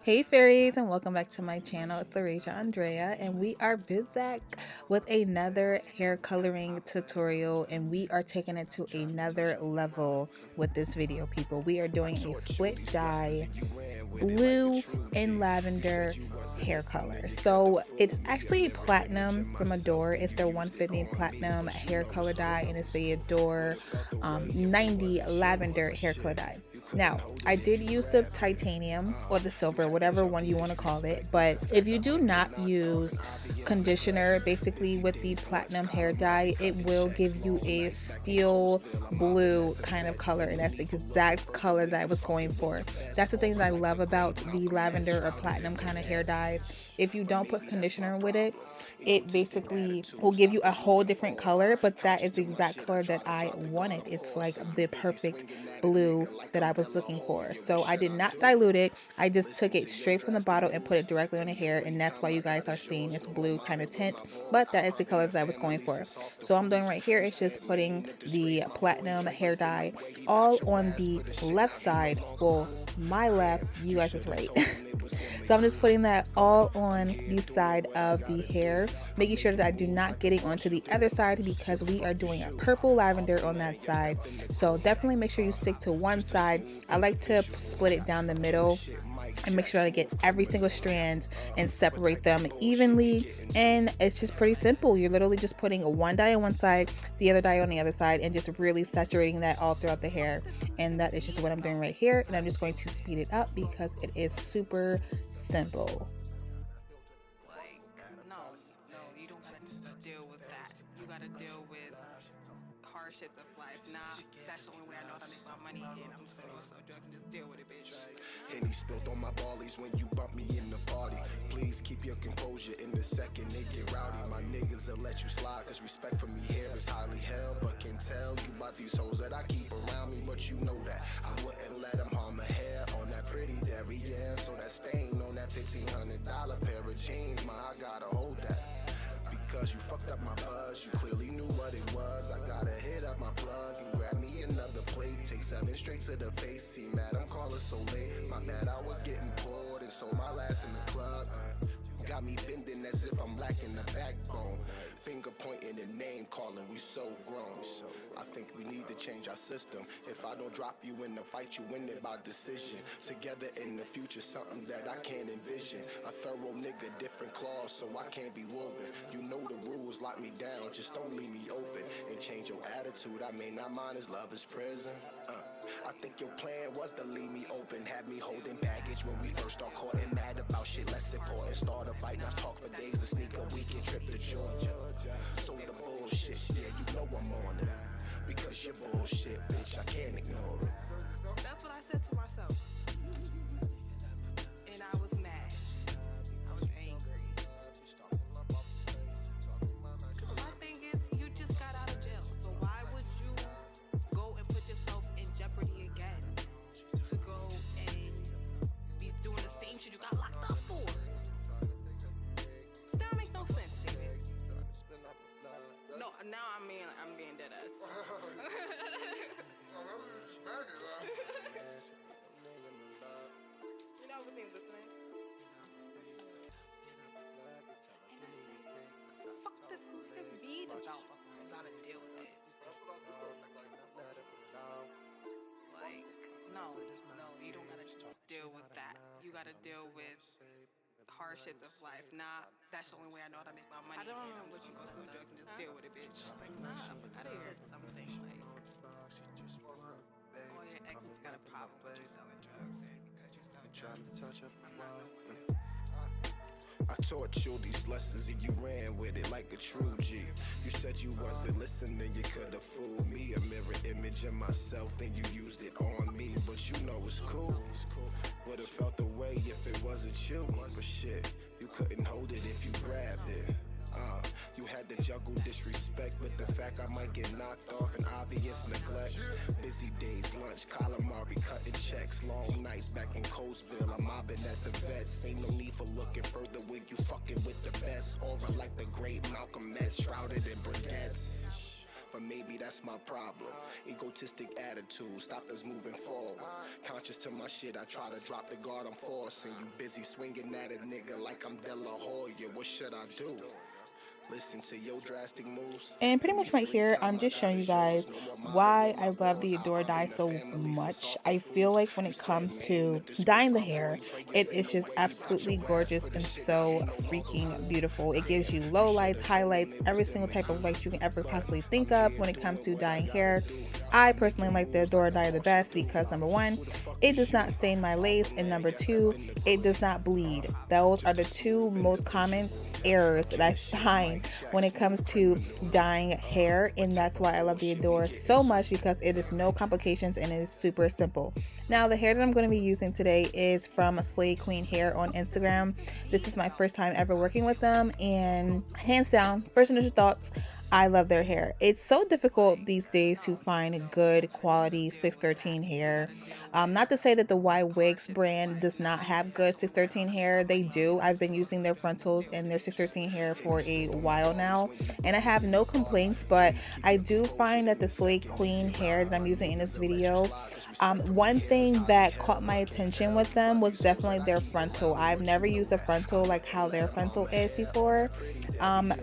Hey fairies, and welcome back to my channel. It's Laresia Andrea, and we are back with another hair coloring tutorial, and we are taking it to another level with this video, people. We are doing a split dye blue and lavender hair color. So it's actually platinum from Adore. It's their 150 platinum hair color dye, and it's the Adore 90 lavender hair color dye. Now, I did use the titanium or the silver, whatever one you want to call it, but if you do not use conditioner basically with the platinum hair dye, it will give you a steel blue kind of color, and that's the exact color that I was going for. That's the thing that I love about the lavender or platinum kind of hair dyes. If you don't put conditioner with it, it basically will give you a whole different color, but that is the exact color that I wanted. It's like the perfect blue that I was looking for. So I did not dilute it. I just took it straight from the bottle and put it directly on the hair, and that's why you guys are seeing this blue kind of tint, but that is the color that I was going for. So I'm doing right here is just putting the platinum hair dye all on the left side. Well, my left, you guys is right. So I'm just putting that all on the side of the hair, making sure that I do not get it onto the other side because we are doing a purple lavender on that side. So definitely make sure you stick to one side. I like to split it down the middle and make sure that I get every single strand and separate them evenly. And it's just pretty simple. You're literally just putting one dye on one side, the other dye on the other side, and just really saturating that all throughout the hair. And that is just what I'm doing right here. And I'm just going to speed it up because it is super simple. No, you don't gotta just deal with that. You gotta deal with hardships of life. Nah, that's the only way I know how to make my money, and I'm just gonna go sell drugs and just deal with it, bitch. Henny spilled on my ballies when you bump me in the party. Please keep your composure in the second they get rowdy. My niggas will let you slide, cause respect for me here is highly held. But can tell you about these hoes that I keep around me, but you know that I wouldn't let them harm my hair on that pretty derriere. So that stain on that $1,500 pair of jeans, I gotta hold that. Because you fucked up my buzz, you clearly knew what it was. I gotta hit up my plug and grab me another plate. Take 7 straight to the face, see mad, I'm calling so late. My bad, I was getting bored and sold my last in the club. Got me bending as if I'm lacking the backbone. Finger pointing and name calling, we so grown. I think we need to change our system. If I don't drop you in the fight, you win it by decision. Together in the future, something that I can't envision. A thorough nigga, different claws, so I can't be woven. You know the rules, lock me down, just don't leave me open. And change your attitude, I may not mind as love is prison. I think your plan was to leave me open. Had me holding baggage when we first start caught and mad about shit less important. Start a fight, now talk for days, to sneak a weekend trip to Georgia. So the bullshit, yeah, you know I'm on it. Because you're bullshit, bitch, I can't ignore it. That's what I said to myself. And I was mad. I was angry. Cause my thing is, you just got out of jail. So why would you go and put yourself in jeopardy again? To go and be doing the same shit you got locked up for? That makes no sense, David. No, now I'm being dead ass. You know what I'm listening? Fuck this beat about. I gotta deal with it. Like, no, you don't gotta just deal with that. You gotta deal with hardships of life. Nah, that's the only way I know how to make my money. I don't know what you go sell drugs and just deal with it, bitch. Nah, I said something like, oh, your ex has got a problem with you selling drugs, and because you're selling drugs, I'm not doing it. I taught you these lessons and you ran with it like a true G. You said you wasn't listening, you could've fooled me. A mirror image of myself, then you used it on me. But you know it's cool. Would've felt the way if it wasn't you. But shit, you couldn't hold it if you grabbed it. You had to juggle disrespect with the fact I might get knocked off and obvious neglect. Busy days, lunch, calamari, cutting checks, long nights back in Coastville. I'm mobbing at the vets. Ain't no need for looking further when you fucking with the best. Aura like the great Malcolm X, shrouded in brunettes. but maybe that's my problem. Egotistic attitude stopped us moving forward. Conscious to my shit, I try to drop the guard I'm forcing. You busy swinging at a nigga like I'm De La Hoya. What should I do? Listen to your drastic moves. And pretty much right here, I'm just showing you guys why I love the Adore dye so much. I feel like when it comes to dyeing the hair, it is just absolutely gorgeous and so freaking beautiful. It gives you low lights, highlights, every single type of lights you can ever possibly think of when it comes to dyeing hair. I personally like the Adore dye the best because number one, it does not stain my lace, and number two, it does not bleed. Those are the two most common errors that I find when it comes to dyeing hair, and that's why I love the Adore so much, because it is no complications and it is super simple. Now the hair that I'm going to be using today is from SlayqueenHair on Instagram. This is my first time ever working with them, and hands down, first initial thoughts, I love their hair. It's so difficult these days to find good quality 613 hair. Not to say that the Y Wigs brand does not have good 613 hair. They do. I've been using their frontals and their 613 hair for a while now, and I have no complaints, but I do find that the SlayqueenHair that I'm using in this video, one thing that caught my attention with them was definitely their frontal. I've never used a frontal like how their frontal is before,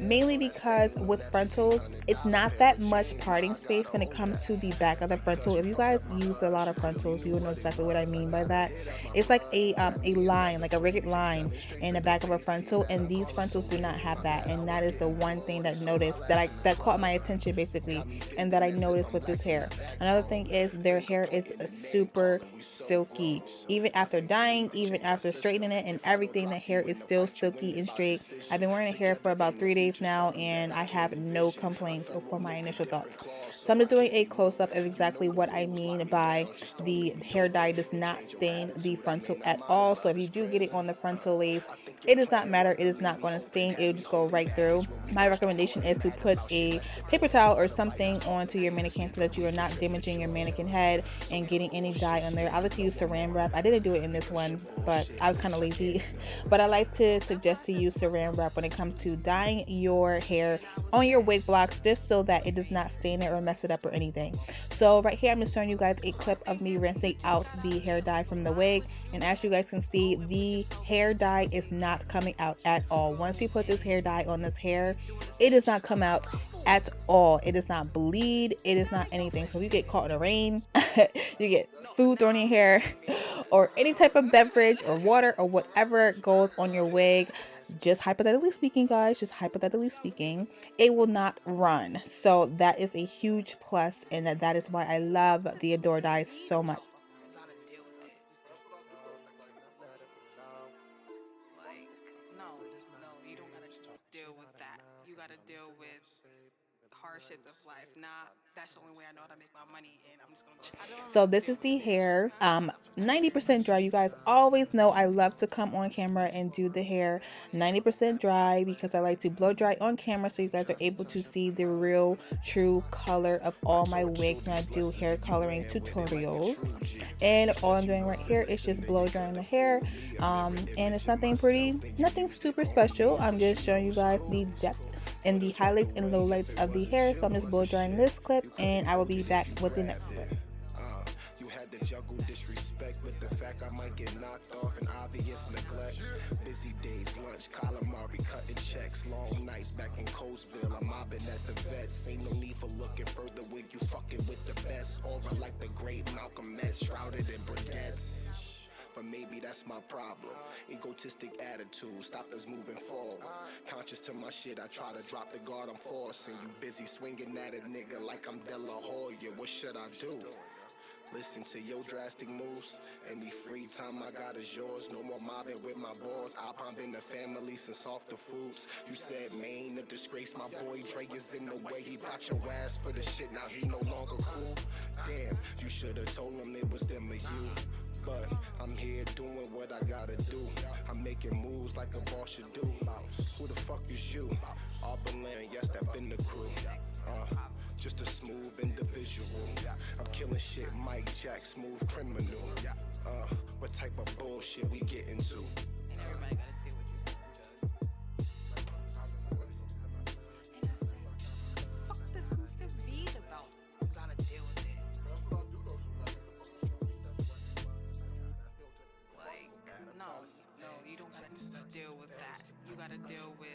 mainly because with frontals, it's not that much parting space when it comes to the back of the frontal. If you guys use a lot of frontals, you will know exactly what I mean by that. It's like a line, like a ragged line in the back of a frontal, and these frontals do not have that, and that is the one thing that that caught my attention basically, and that I noticed with this hair. Another thing is their hair is super silky. Even after dyeing, even after straightening it and everything, the hair is still silky and straight. I've been wearing the hair for about 3 days now, and I have no complaints for my initial thoughts. So I'm just doing a close-up of exactly what I mean by the hair dye does not stain the frontal at all. So if you do get it on the frontal lace, it does not matter. It is not going to stain. It will just go right through. My recommendation is to put a paper towel or something onto your mannequin so that you are not damaging your mannequin head and getting any dye on there. I like to use saran wrap. I didn't do it in this one, but I was kind of lazy. But I like to suggest to use saran wrap when it comes to dyeing your hair on your wig blocks, just so that it does not stain it or mess it up or anything. So right here, I'm just showing you guys a clip of me rinsing out the hair dye from the wig, and as you guys can see, the hair dye is not coming out at all. Once you put this hair dye on this hair, it does not come out at all. It does not bleed. It is not anything. So if you get caught in the rain, you get food thrown in your hair, or any type of beverage or water or whatever goes on your wig, just hypothetically speaking, guys, just hypothetically speaking, it will not run. So that is a huge plus, and that is why I love the Adore dye so much. Like, no, you don't gotta deal with that. You gotta deal with hardships of life. Nah, that's the only way I know how to make my money, and I'm just gonna go. So this is the hair, 90% dry. You guys always know I love to come on camera and do the hair 90% dry, because I like to blow dry on camera so you guys are able to see the real true color of all my wigs when I do hair coloring tutorials. And all I'm doing right here is just blow drying the hair, and it's nothing super special. I'm just showing you guys the depth and the highlights and lowlights of the hair. So I'm just blow drying this clip, and I will be back with the next clip. You had to juggle disrespect with the fact I might get knocked off and obvious neglect. Busy days, lunch, calamari, cutting checks, long nights back in Coastville. I'm mobbing at the vets. Ain't no need for looking further when you fucking with the best. Aura like the great Malcolm X, shrouded in briquettes. But maybe that's my problem. Egotistic attitude stopped us moving forward. Conscious to my shit, I try to drop the guard I'm forcing. You busy swinging at a nigga like I'm De La Hoya. What should I do? Listen to your drastic moves. Any free time I got is yours. No more mobbing with my boys. I've been the family since off the foods. You said Maine, a disgrace. My boy Dre is in the way. He blocked your ass for the shit. Now he no longer cool. Damn, you should have told him it was them or you. But I'm here doing what I gotta do. I'm making moves like a boss should do. Who the fuck is you? Arbelin, yes, that been the crew. Just a smooth individual. I'm killing shit, Mike Jack, smooth criminal. What type of bullshit we get into? And everybody gotta do what you said, Judge. Fuck this nigga, B. deal with that. You gotta deal with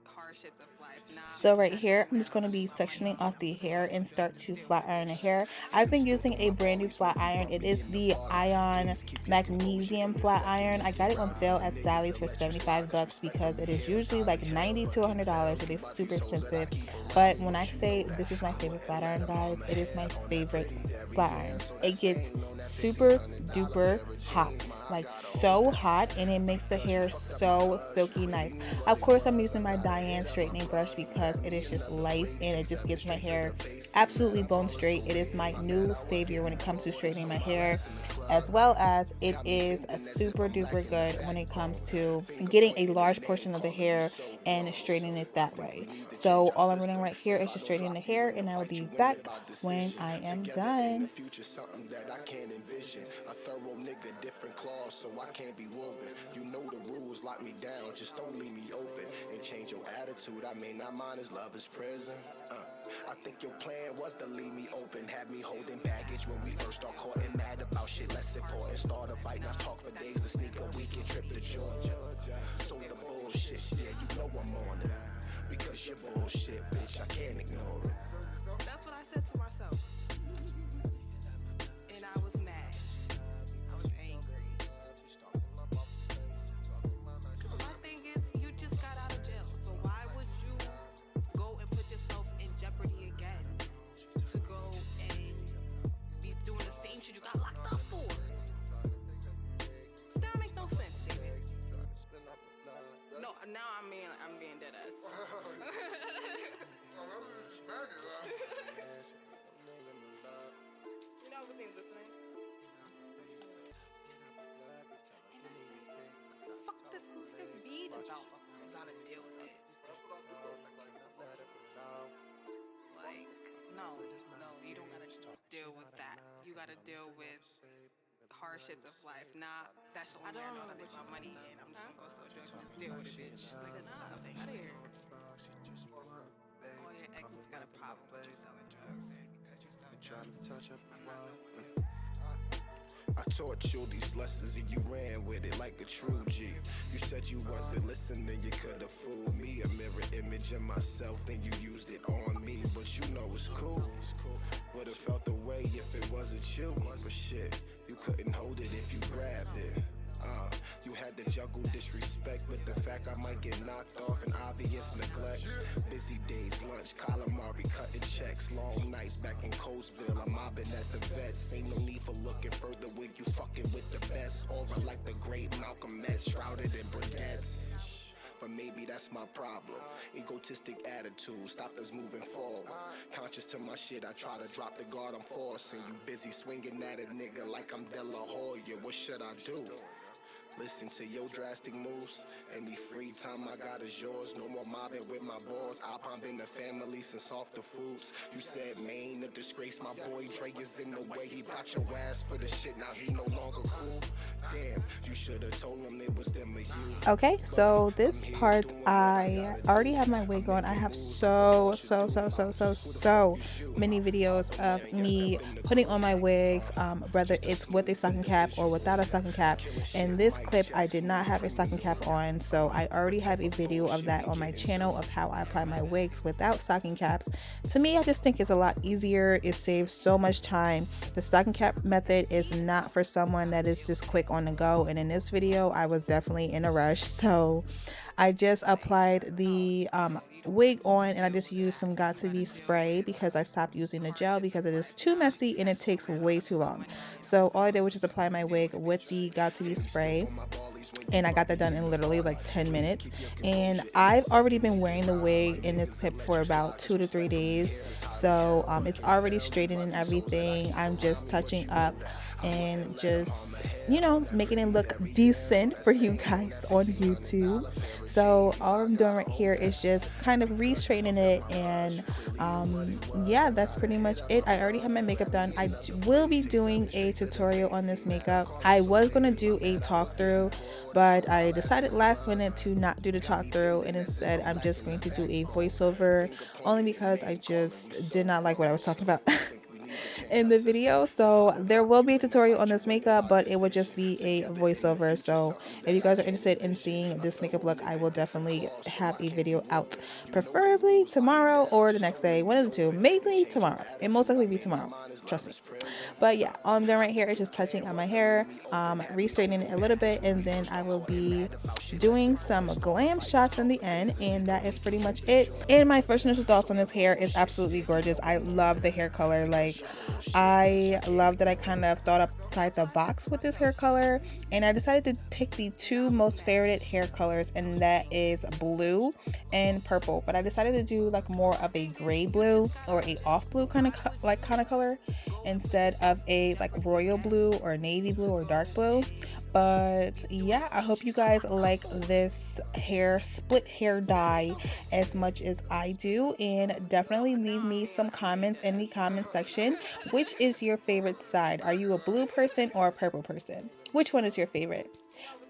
hardships of life. So right here, I'm just going to be sectioning off the hair and start to flat iron the hair. I've been using a brand new flat iron. It is the Ion Magnesium flat iron. I got it on sale at Sally's for 75 bucks because it is usually like $90 to $100. It is super expensive. But when I say this is my favorite flat iron, guys, it is my favorite flat iron. It gets super duper hot, like so hot, and it makes the hair so silky nice. Of course, I'm using my Diane straightening brush because it is just life and it just gets my hair absolutely bone straight. It is my new savior when it comes to straightening my hair, as well as it is a super duper good when it comes to getting a large portion of the hair and straightening it that way. So all I'm doing right here is just straightening the hair, and I will be back when I am done. A thorough nigga, different claws, so I can't be woven. You know the rules, lock me down, just don't leave me open. And change your attitude, I may not mind as love is prison. I think your plan was to leave me open, have me holding baggage when we first start caught and mad about shit less important. Start a fight, not talk for days, to sneak a weekend trip to Georgia. So the bullshit, yeah, you know I'm on it. Because you're bullshit, bitch, I can't ignore it. That's what I said to myself. And I was mad. I was angry. Because my thing is, you just got out of jail. So why would you go and put yourself in jeopardy again to go and be doing the same shit you got locked up for? That makes no sense, David. No, now I'm being dead ass. You know, I wasn't even listening. Fuck this beat about. You gotta deal with it. Like, no, you don't gotta deal with that. You gotta deal with hardships of life. Nah, that's the only way I know how to make my money, and I'm just gonna go sell drugs and deal with it, bitch. Like, nah, out of here. All your exes got a problem with you selling drugs, and because you sell drugs, I'm not doing it. I taught you these lessons and you ran with it like a true G. You said you wasn't listening, you could have fooled me. A mirror image of myself, then you used it on me. But you know it's cool. Would have felt the way if it wasn't you. But shit, you couldn't hold it if you grabbed it. You had to juggle disrespect with the fact I might get knocked off and obvious neglect. Busy days, lunch, calamari, cutting checks, long nights back in Coastville. I'm mobbing at the vets. Ain't no need for looking further when you fucking with the best. Aura like the great Malcolm X, shrouded in briquettes. But maybe that's my problem. Egotistic attitude stopped us moving forward. Conscious to my shit, I try to drop the guard I'm forcing. You busy swinging at a nigga like I'm De La Hoya. What should I do? Listen to your drastic moves. Any free time I got is yours. No more mobbing with my boys. I pump in the family since off the foods. You said Maine a disgrace. My boy Dre is in the way. He brought your ass for the shit. Now he no longer cool. Damn, you should have told him it was them or you. Okay, so this part, I already have my wig on. I have so many videos of me putting on my wigs, whether it's with a stocking cap or without a stocking cap. In this clip, I did not have a stocking cap on, so I already have a video of that on my channel of how I apply my wigs without stocking caps. To me, I just think it's a lot easier. It saves so much time. The stocking cap method is not for someone that is just quick on the go, and in this video I was definitely in a rush, so I just applied the wig on, and I just used some Got2b spray because I stopped using the gel because it is too messy and it takes way too long. So all I did was just apply my wig with the Got2b spray, and I got that done in literally like 10 minutes. And I've already been wearing the wig in this clip for about 2 to 3 days, so it's already straightened and everything. I'm just touching up and just, you know, making it look decent for you guys on YouTube. So all I'm doing right here is just kind of re-straightening it, and yeah, that's pretty much it. I already have my makeup done. I will be doing a tutorial on this makeup. I was going to do a talk through, but I decided last minute to not do the talk through, and instead I'm just going to do a voiceover, only because I just did not like what I was talking about. in the video. So there will be a tutorial on this makeup, but it would just be a voiceover. So if you guys are interested in seeing this makeup look, I will definitely have a video out, preferably tomorrow or the next day, one of the two, maybe tomorrow. It most likely be tomorrow, trust me. But yeah, all I'm doing right here is just touching on my hair, re-straightening it a little bit, and then I will be doing some glam shots in the end, and that is pretty much it. And my first initial thoughts on this hair is absolutely gorgeous. I love the hair color. Like, I love that I kind of thought outside the box with this hair color, and I decided to pick the two most favorited hair colors, and that is blue and purple. But I decided to do like more of a gray blue or a off blue kind of color instead of a like royal blue or navy blue or dark blue. But yeah, I hope you guys like this hair split hair dye as much as I do, and definitely leave me some comments in the comment section. Which is your favorite side? Are you a blue person or a purple person? Which one is your favorite?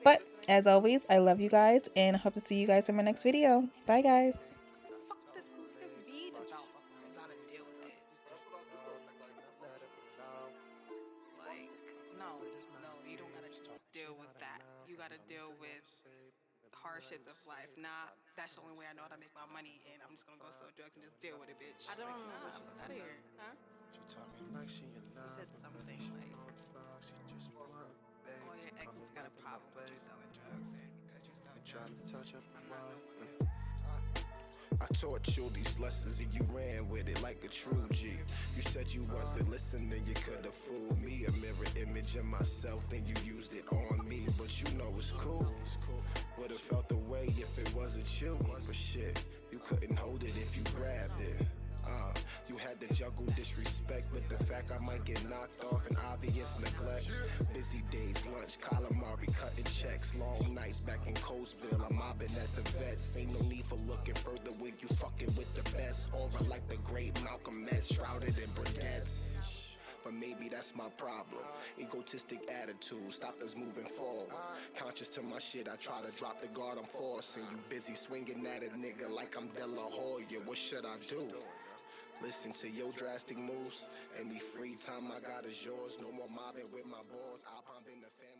But as always, I love you guys, and I hope to see you guys in my next video. Bye guys. Fuck this bead about. You gotta deal with it. Like, no, you don't gotta deal with that. You gotta deal with hardships of life. Nah, that's the only way I know how to make my money, and I'm just gonna go sell drugs and just deal with it, bitch. I don't know what you said here, huh? You said something like, oh, your ex has got a problem with you selling drugs, and because you sell drugs, I'm not no one. I taught you these lessons and you ran with it like a true G. You said you wasn't listening, you could have fooled me. A mirror image of myself, then you used it on me. But you know it's cool. Would have felt the way if it wasn't you. But shit, you couldn't hold it if you grabbed it. You had to juggle disrespect with the fact I might get knocked off and obvious neglect. Busy days, lunch, calamari, cutting checks. Long nights back in Coastville, I'm mobbing at the vets. Ain't no need for looking further when you fucking with the best. Aura like the great Malcolm X, shrouded in briquettes. But maybe that's my problem. Egotistic attitude stopped us moving forward. Conscious to my shit, I try to drop the guard I'm forcing. You busy swinging at a nigga like I'm De La Hoya. What should I do? Listen to your drastic moves. Any free time I got is yours. No more mobbing with my boys. I'll pump in the family.